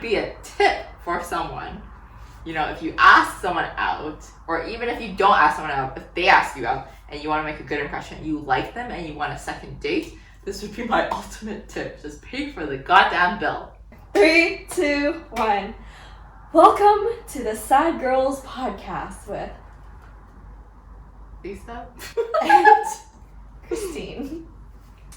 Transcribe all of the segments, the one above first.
be a tip for someone, you know, if you ask someone out, or even if you don't ask someone out, if they ask you out and you want to make a good impression, you like them and you want a second date, this would be my ultimate tip. Just pay for the goddamn bill. 3, 2, 1. Welcome to the Sad Girls podcast with Lisa? and Christine.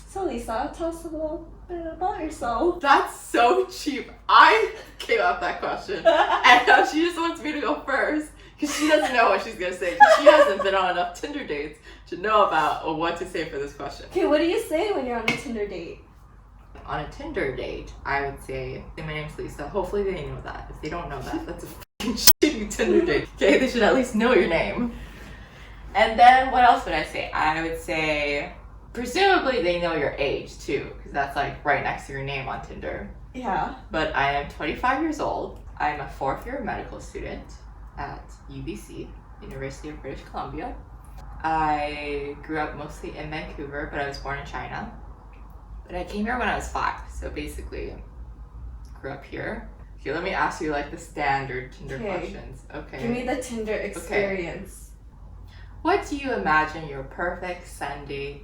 So Lisa, tell us a little bit about yourself. That's so cheap. I came up with that question. And now she just wants me to go first because she doesn't know what she's going to say. She hasn't been on enough Tinder dates to know about or what to say for this question. Okay, what do you say when you're on a Tinder date? On a Tinder date, I would say, my name's Lisa. Hopefully they know that. If they don't know that, that's a fucking shitty Tinder date. Okay, they should at least know your name. And then what else would I say? I would say, presumably they know your age too, because that's like right next to your name on Tinder. Yeah. But I am 25 years old. I'm a 4th year medical student at UBC, University of British Columbia. I grew up mostly in Vancouver, but I was born in China. But I came here when I was 5, so basically grew up here. Okay, let me ask you like the standard Tinder questions. Okay. Give me the Tinder experience. Okay. What do you imagine your perfect Sunday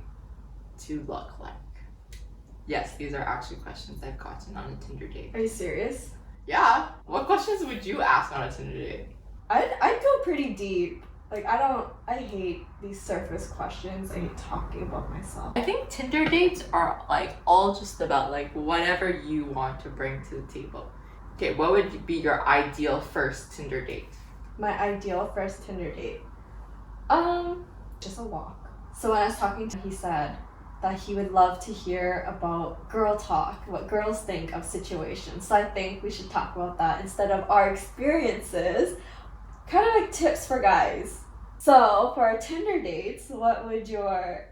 to look like? Yes, these are actually questions I've gotten on a Tinder date. Are you serious? Yeah. What questions would you ask on a Tinder date? I'd go pretty deep. Like, I hate these surface questions. I hate talking about myself. I think Tinder dates are like all just about like whatever you want to bring to the table. Okay, what would be your ideal first Tinder date? My ideal first Tinder date? Just a walk. So when I was talking to him, he said that he would love to hear about girl talk, what girls think of situations. So I think we should talk about that instead of our experiences. Kind of like tips for guys. So for our Tinder dates, what would your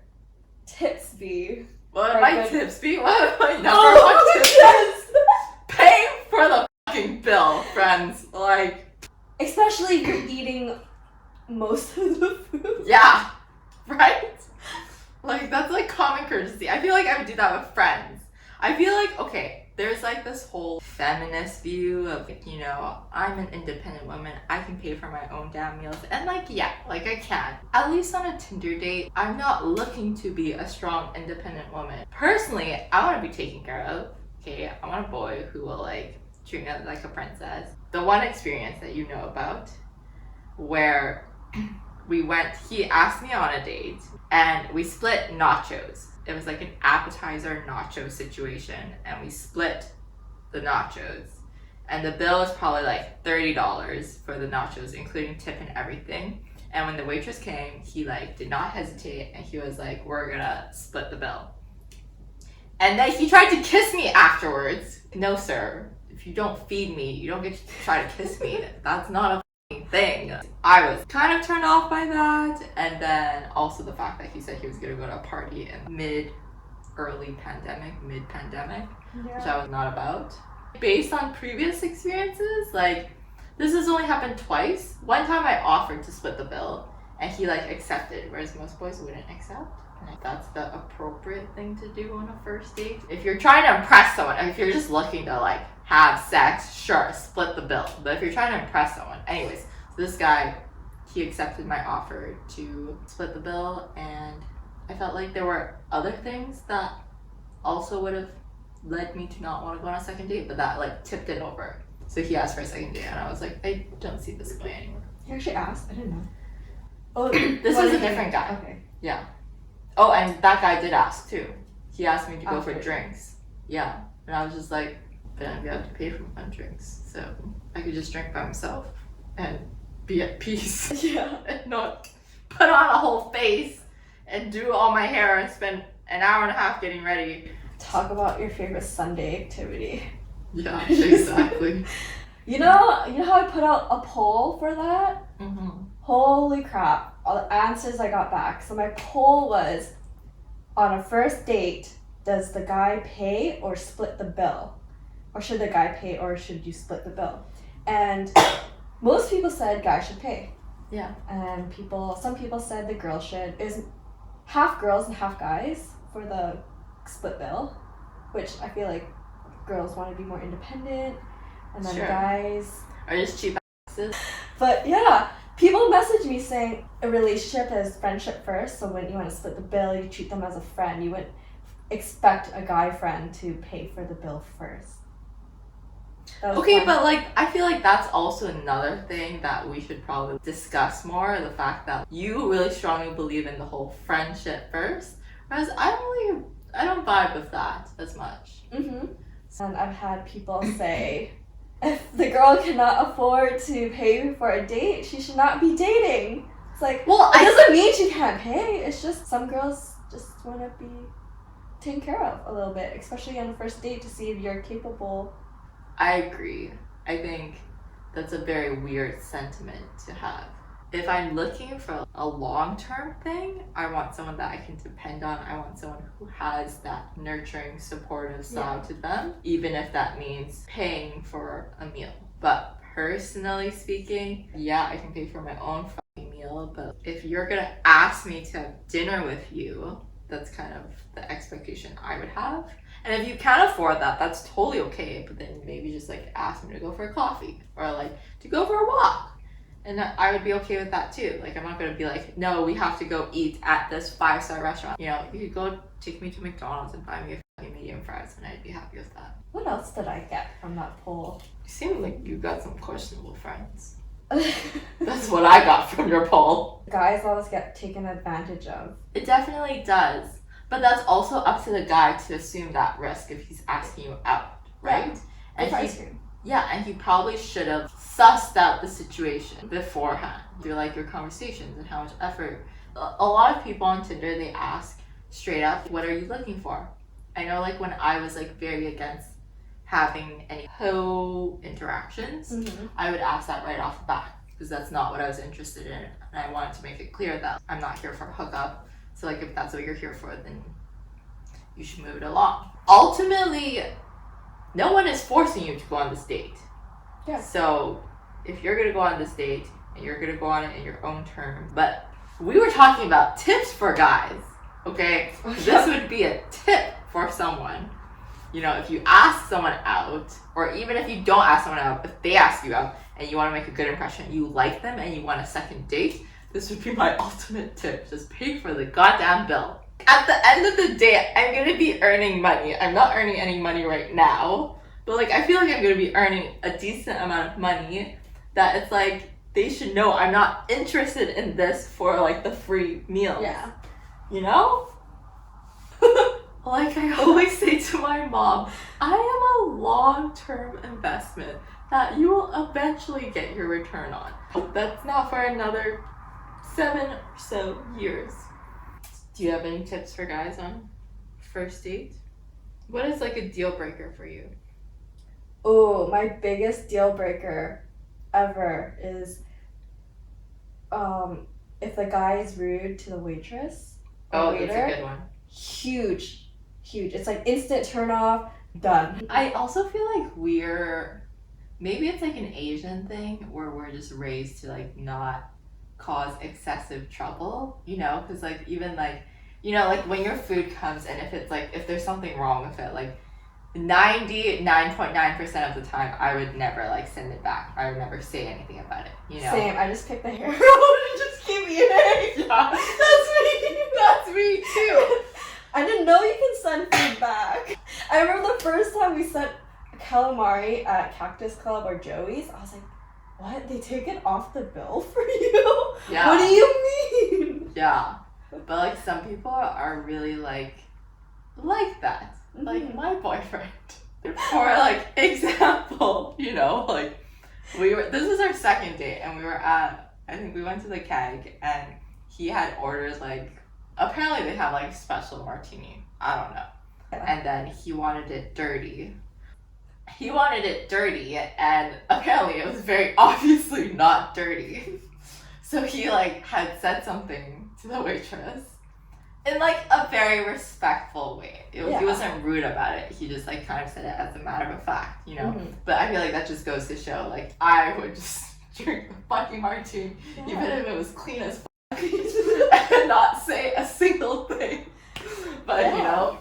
tips be? What would my tips be? What would my number one tips? Pay for the fucking bill, friends. Like, especially if you're eating most of the food. Yeah, right? Like, that's like common courtesy. I feel like I would do that with friends. I feel like, okay, there's like this whole feminist view of, you know, I'm an independent woman, I can pay for my own damn meals. And like, yeah, like I can. At least on a Tinder date, I'm not looking to be a strong, independent woman. Personally, I want to be taken care of. Okay, I want a boy who will like treat me like a princess. The one experience that you know about where he asked me on a date and we split nachos. It was like an appetizer nacho situation and we split the nachos. And the bill was probably like $30 for the nachos, including tip and everything. And when the waitress came, he like did not hesitate and he was like, we're gonna split the bill. And then he tried to kiss me afterwards. No, sir. If you don't feed me, you don't get to try to kiss me. That's not a thing. I was kind of turned off by that, and then also the fact that he said he was gonna go to a party in mid pandemic, which I was not about. Based on previous experiences, like this has only happened twice. One time I offered to split the bill and he like accepted, whereas most boys wouldn't accept. Like, that's the appropriate thing to do on a first date. If you're trying to impress someone, if you're just looking to like have sex, sure, split the bill. But if you're trying to impress someone, anyways, so this guy, he accepted my offer to split the bill, and I felt like there were other things that also would have led me to not want to go on a second date, but that like tipped it over. So he asked for a second date, and I was like, I don't see this going anywhere. He actually asked? I didn't know. Oh, this was a different guy. Okay. Yeah. Oh, and that guy did ask too. He asked me to go for Okay. drinks. Yeah. And I was just like, but I'm gonna have to pay for my own drinks. So I could just drink by myself and be at peace. Yeah. And not put on a whole face and do all my hair and spend an hour and a half getting ready. Talk about your favorite Sunday activity. Yeah, exactly. You know how I put out a poll for that? Mm-hmm. Holy crap. All the answers I got back. So my poll was, on a first date, does the guy pay or split the bill? Or should the guy pay or should you split the bill? And most people said guy should pay. Yeah. And some people said the girl should. It was half girls and half guys for the split bill, which I feel like girls want to be more independent. And then Sure. guys, Or just cheap asses. but yeah, people message me saying a relationship is friendship first. So when you want to split the bill, you treat them as a friend. You wouldn't expect a guy friend to pay for the bill first. That was Okay, fun. but like I feel like that's also another thing that we should probably discuss more, the fact that you really strongly believe in the whole friendship first, whereas I don't vibe with that as much. And I've had people say, if the girl cannot afford to pay for a date, she should not be dating. It's like, Well, it I doesn't mean she can't pay. It's just some girls just want to be taken care of a little bit, especially on the first date, to see if you're capable. I agree. I think that's a very weird sentiment to have. If I'm looking for a long-term thing, I want someone that I can depend on. I want someone who has that nurturing, supportive side to them, even if that means paying for a meal. But personally speaking, yeah, I can pay for my own fucking meal, but if you're gonna ask me to have dinner with you, that's kind of the expectation I would have. And if you can't afford that, that's totally okay, but then maybe just like ask me to go for a coffee or like to go for a walk. And I would be okay with that too. Like, I'm not gonna be like, no, we have to go eat at this 5-star restaurant. You know, you could go take me to McDonald's and buy me a fucking medium fries, and I'd be happy with that. What else did I get from that poll? You seem like you got some questionable friends. That's what I got from your poll. Guys always get taken advantage of. It definitely does. But that's also up to the guy to assume that risk if he's asking you out, right? With And ice cream. yeah, and he probably should have sussed out the situation beforehand through like your conversations and how much effort. A lot of people on Tinder, they ask straight up, what are you looking for? I know like when I was like very against having any interactions, I would ask that right off the bat because that's not what I was interested in, and I wanted to make it clear that I'm not here for a hookup. So like if that's what you're here for, then you should move it along. Ultimately, no one is forcing you to go on this date. Yeah. So if you're gonna go on this date and you're gonna go on it in your own terms, but we were talking about tips for guys, okay? This would be a tip for someone. You know, if you ask someone out, or even if you don't ask someone out, if they ask you out and you want to make a good impression, you like them and you want a second date, this would be my ultimate tip. Just pay for the goddamn bill. At the end of the day, I'm gonna be earning money. I'm not earning any money right now, but like I feel like I'm gonna be earning a decent amount of money that it's like they should know I'm not interested in this for like the free meals. Yeah. You know? Like I always say to my mom, I am a long-term investment that you will eventually get your return on. That's not for another 7 or so years. Do you have any tips for guys on first date? What is like a deal breaker for you? Oh, my biggest deal breaker ever is if the guy is rude to the waitress or waiter. That's a good one. Huge. It's like instant turn off, done. I also feel like maybe it's like an Asian thing where we're just raised to like not cause excessive trouble, you know, because like even like, you know, like when your food comes and if it's like, if there's something wrong with it, like 99.9% of the time I would never like send it back. I would never say anything about it, you know. Same, I just pick the hair out and just keep eating. Yeah, that's me too. I didn't know you can send food back. I remember the first time we sent calamari at Cactus Club or Joey's, I was like, what? They take it off the bill for you? Yeah. What do you mean? Yeah. But like some people are really like that. Like my boyfriend. For like example, you know, like this was our second date and we were I think we went to the keg and he had orders like, apparently they have like special martini. I don't know. And then he wanted it dirty. And apparently it was very obviously not dirty. So he like had said something to the waitress in like a very respectful way. He wasn't rude about it. He just like kind of said it as a matter of fact, you know. But I feel like that just goes to show like I would just drink the fucking martini even if it was clean as fuck and not say a single thing. But you know,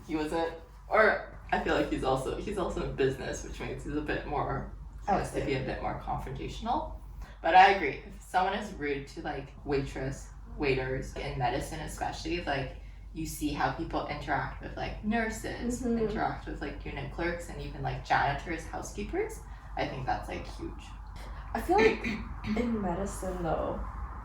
he wasn't, or I feel like he's also in business, which means he's a bit more, has to be a bit more confrontational. But I agree. If someone is rude to like waiters in medicine especially, like you see how people interact with like nurses, interact with like unit clerks, and even like janitors, housekeepers. I think that's like huge. I feel like in medicine though,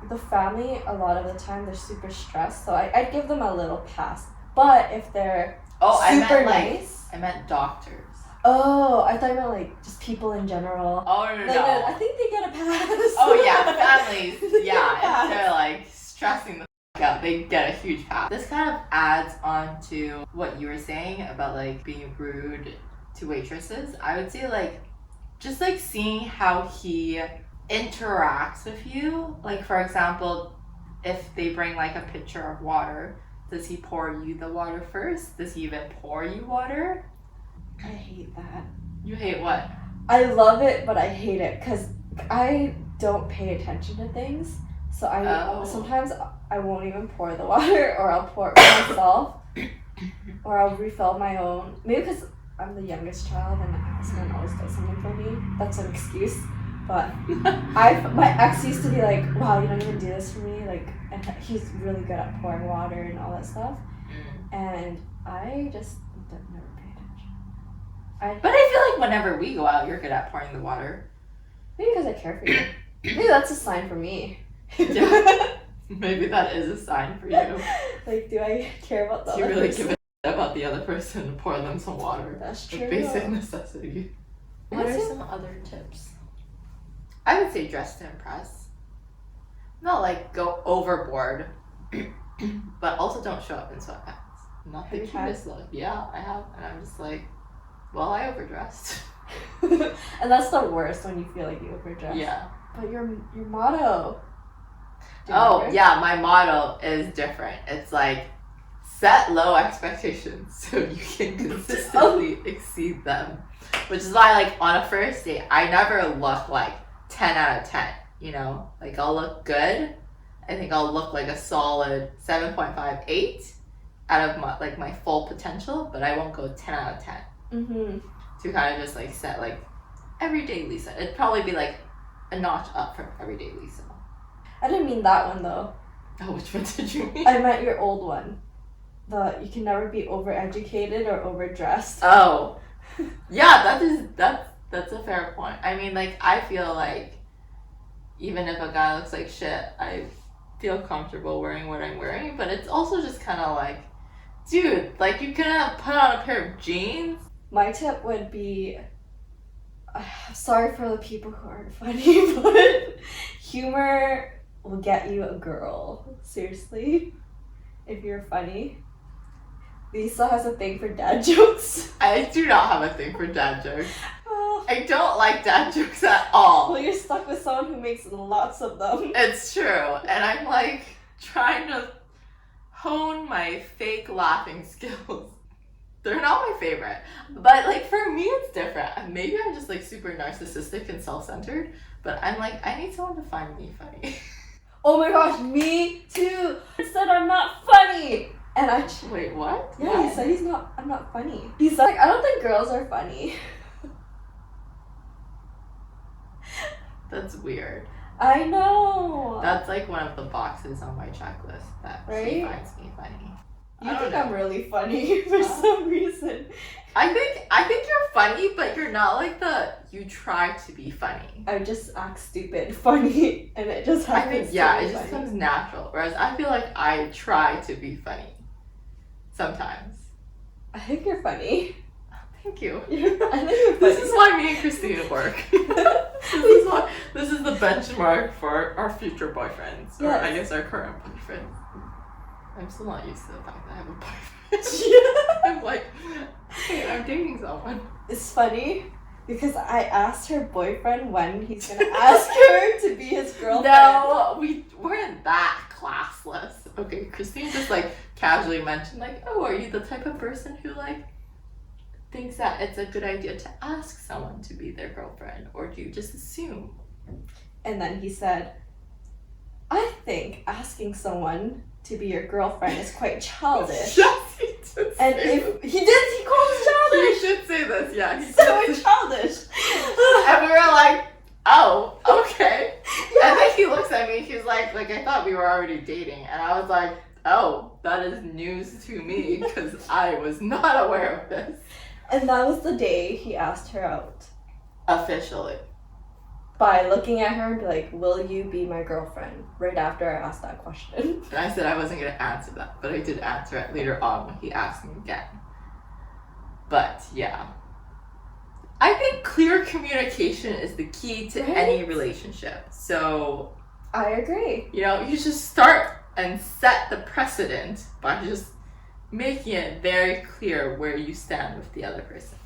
the family a lot of the time they're super stressed, so I'd give them a little pass. But if they're super nice, I meant doctors. Oh, I thought you meant like just people in general. Oh no. Like, I think they get a pass. Oh yeah, families. Yeah, if they're like stressing the fuck out, they get a huge pass. This kind of adds on to what you were saying about like being rude to waitresses. I would say like just like seeing how he interacts with you. Like for example, if they bring like a pitcher of water, does he pour you the water first? Does he even pour you water? I hate that. You hate what? I love it, but I hate it because I don't pay attention to things. So sometimes I won't even pour the water, or I'll pour it for myself, or I'll refill my own. Maybe because I'm the youngest child and someone always does something for me. That's an excuse. But my ex used to be like, wow, you don't even do this for me. Like, and he's really good at pouring water and all that stuff. And I just never pay attention. But I feel like whenever we go out, you're good at pouring the water. Maybe because I care for you. Maybe that's a sign for me. Yeah. Maybe that is a sign for you. Like, do I care about the do other you really person? give a shit about the other person and pour them some water? That's true. A basic necessity. What are some other tips? I would say dress to impress. Not like go overboard, but also don't show up in sweatpants. Not the cutest look. Yeah, I have, and I'm just like, well, I overdressed. And that's the worst when you feel like you overdress. Yeah. But your motto. Yeah, my motto is different. It's like set low expectations so you can consistently exceed them. Which is why like on a first date, I never look like 10 out of 10, you know? Like I'll look good. I think I'll look like a solid 7.5, 8 out of my full potential, but I won't go 10 out of 10. Mm-hmm. To kind of just like set like everyday Lisa. It'd probably be like a notch up from everyday Lisa. I didn't mean that one though. Oh, which one did you mean? I meant your old one. You can never be overeducated or overdressed. Oh. Yeah, that's a fair point. I mean, like, I feel like even if a guy looks like shit, I feel comfortable wearing what I'm wearing, but it's also just kind of like, dude, like, you could put on a pair of jeans. My tip would be, sorry for the people who aren't funny, but humor will get you a girl. Seriously. If you're funny. Lisa has a thing for dad jokes. I do not have a thing for dad jokes. I don't like dad jokes at all. Well, you're stuck with someone who makes lots of them. It's true. And I'm like trying to hone my fake laughing skills. They're not my favorite. But like for me it's different. Maybe I'm just like super narcissistic and self-centered. But I'm like, I need someone to find me funny. Oh my gosh, me too! He said I'm not funny! And wait, what? Yeah, Why? he said I'm not funny. He's like, I don't think girls are funny. That's weird. I know. That's like one of the boxes on my checklist that she finds me funny. You think I'm really funny for some reason. I think you're funny, but you're not like you try to be funny. I just act stupid funny, and it just happens. It just comes natural. Whereas I feel like I try to be funny. Sometimes. I think you're funny. Thank you. I think you're funny. This is why me and Christina work. This is the benchmark for our future boyfriends. Yes. Or I guess our current boyfriends. I'm still not used to the fact that I have a boyfriend. Yeah. I'm like, hey, I'm dating someone. It's funny because I asked her boyfriend when he's gonna ask her to be his girlfriend. No, we weren't that classless. Okay, Christine just like casually mentioned like, oh, are you the type of person who like thinks that it's a good idea to ask someone to be their girlfriend, or do you just assume? And then he said, I think asking someone to be your girlfriend is quite childish. Yes, he did. And if he called it You should say this, yeah. You So should say- childish. And we were like, oh, okay. Yeah. And then he looks at me, he's like I thought we were already dating. And I was like, oh, that is news to me because I was not aware of this. And that was the day he asked her out. Officially. By looking at her and be like, will you be my girlfriend? Right after I asked that question. And I said I wasn't going to answer that, but I did answer it later on when he asked me again. But yeah. I think clear communication is the key to Right? any relationship. So, I agree. you know, you just start and set the precedent by just making it very clear where you stand with the other person.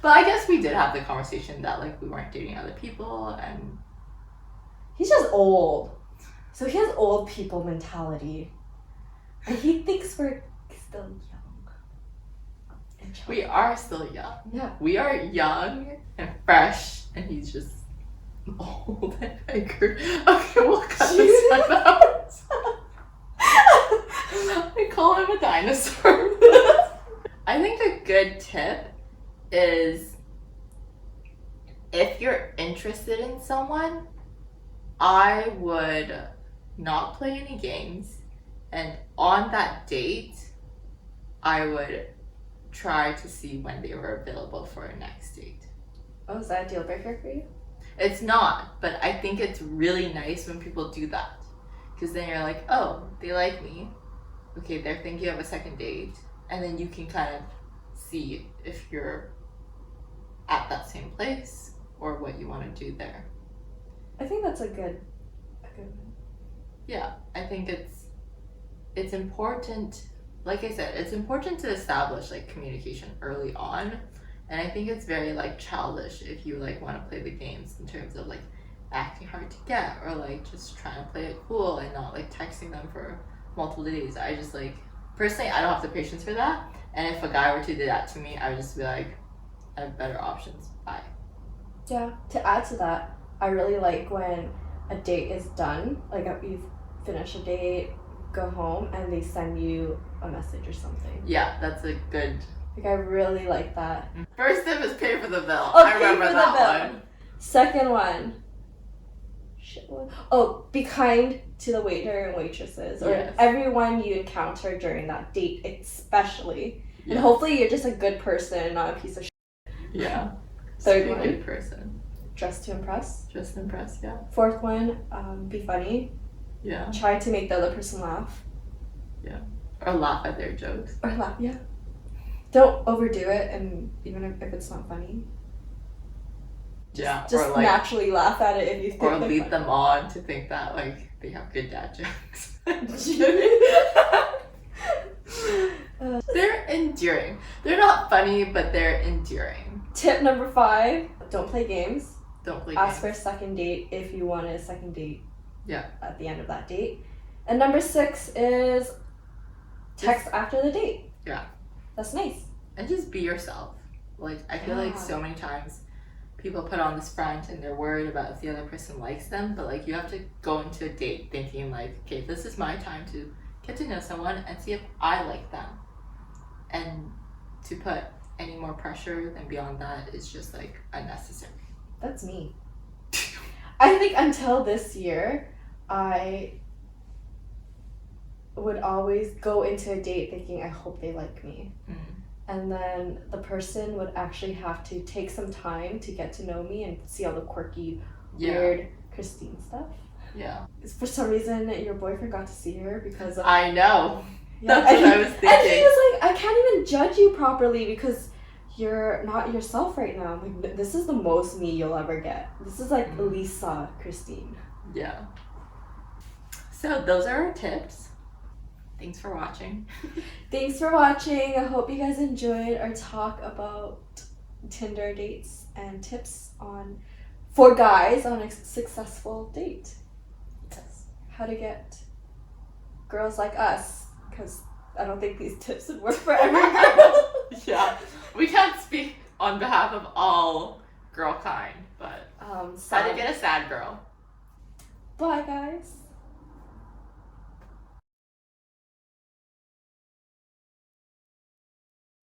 But I guess we did have the conversation that like we weren't dating other people and He's just old. So he has old people mentality. And he thinks we're still young. And we are still young. Yeah. We are young and fresh and he's just old and angry. Okay, we'll cut this one out. I call him a dinosaur. I think a good tip is if you're interested in someone, I would not play any games, and on that date, I would try to see when they were available for a next date. Oh, is that a deal breaker for you? It's not, but I think it's really nice when people do that. Because then you're like, oh, they like me. Okay, they're thinking of a second date. And then you can kind of see if you're at that same place or what you want to do there. I think that's a good one. Yeah, I think it's important, like I said, it's important to establish like communication early on. And I think it's very like childish if you like want to play the games in terms of like acting hard to get or like just trying to play it cool and not like texting them for multiple days. I just like, personally, I don't have the patience for that. And if a guy were to do that to me, I would just be like, I have better options. Bye. Yeah. To add to that, I really like when a date is done, like you've finished a date, go home, and they send you a message or something. Yeah, that's a good. Like I really like that. First tip is pay for the bill. Oh, I pay remember for the that bill. one. Second one. Oh, be kind to the waiter and waitresses, or Yes. everyone you encounter during that date, especially. And Yeah. hopefully you're just a good person and not a piece of shit. Yeah. Third Be a one. good person. Dress to impress. Just impressed, yeah. Fourth one, be funny. Yeah. Try to make the other person laugh. Or laugh at their jokes. Or laugh, yeah. Don't overdo it, and even if it's not funny. Yeah. Just or like naturally laugh at it if you think or they're lead funny. them on to think that like they have good dad jokes. They're endearing. They're not funny, but they're endearing. Tip number 5, don't play games. Don't play Ask for games. a second date if you want a second date. Yeah. At the end of that date. And number 6 is text after the date. Yeah. That's nice. And just be yourself. Like I feel like Yeah. so many times people put on this front and they're worried about if the other person likes them, but like you have to go into a date thinking like, okay, this is my time to get to know someone and see if I like them. And to put any more pressure than beyond that is just like unnecessary. That's me. I think until this year, I would always go into a date thinking, I hope they like me. Mm. And then the person would actually have to take some time to get to know me and see all the quirky, Yeah. weird Christine stuff. Yeah. For some reason, your boyfriend got to see her because of. I know. Yeah, That's and what he- I was And he thinking. was like, I can't even judge you properly because you're not yourself right now. I'm like, this is the most me you'll ever get. This is like Mm. Lisa Christine. Yeah. So those are our tips. Thanks for watching. Thanks for watching. I hope you guys enjoyed our talk about Tinder dates and tips on for guys on a successful date. Yes. How to get girls like us, because I don't think these tips would work for every girl. Yeah. We can't speak on behalf of all girl kind, but how to So, get a sad girl. bye guys.